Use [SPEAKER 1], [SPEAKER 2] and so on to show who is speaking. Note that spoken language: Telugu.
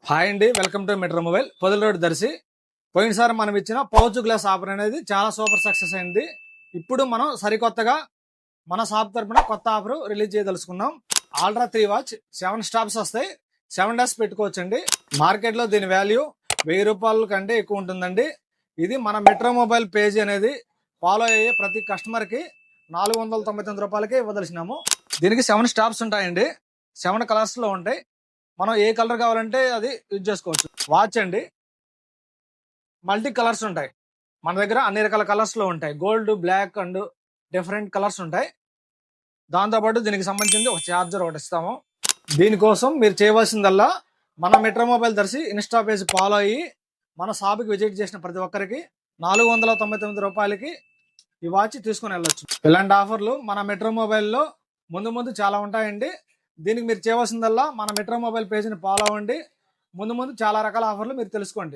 [SPEAKER 1] హాయ్ అండి, వెల్కమ్ టు మెట్రో మొబైల్ పొదల రోడ్ దర్శి. పోయినసారి మనం ఇచ్చిన పౌచ్ గ్లాస్ ఆఫర్ అనేది చాలా సూపర్ సక్సెస్ అయింది. ఇప్పుడు మనం సరికొత్తగా మన షాప్ తరపున కొత్త ఆఫర్ రిలీజ్ చేయదలుచుకున్నాం. ఆల్ట్రా 3 వాచ్ 7 స్టాప్స్ వస్తాయి. 7 డేస్ పెట్టుకోవచ్చండి. మార్కెట్లో దీని వాల్యూ 1000 రూపాయల కంటే ఎక్కువ ఉంటుందండి. ఇది మన మెట్రో మొబైల్ పేజ్ అనేది ఫాలో అయ్యే ప్రతి కస్టమర్కి 499 రూపాయలకే ఇవ్వదలిసినాము. దీనికి 7 స్టాప్స్ ఉంటాయండి. 7 కలర్స్లో ఉంటాయి. మనం ఏ కలర్ కావాలంటే అది యూజ్ చేసుకోవచ్చు. వాచ్ అండి, మల్టీ కలర్స్ ఉంటాయి. మన దగ్గర అన్ని రకాల కలర్స్లో ఉంటాయి. Gold, black and different colours ఉంటాయి. దాంతోపాటు దీనికి సంబంధించి ఒక ఛార్జర్ ఒకటి ఇస్తాము. దీనికోసం మీరు చేయవలసిందల్లా మన metro mobile Darshi insta page follow అయ్యి మన షాప్కి విజిట్ చేసిన ప్రతి ఒక్కరికి 499 రూపాయలకి ఈ వాచ్ తీసుకుని వెళ్ళొచ్చు. ఇలాంటి ఆఫర్లు మన మెట్రో మొబైల్లో ముందు చాలా ఉంటాయండి. దీనికి మీరు చేయవలసిందల్లా మన మెట్రో మొబైల్ పేజ్ని ఫాలో అవ్వండి. ముందు చాలా రకాల ఆఫర్లు మీరు తెలుసుకోండి.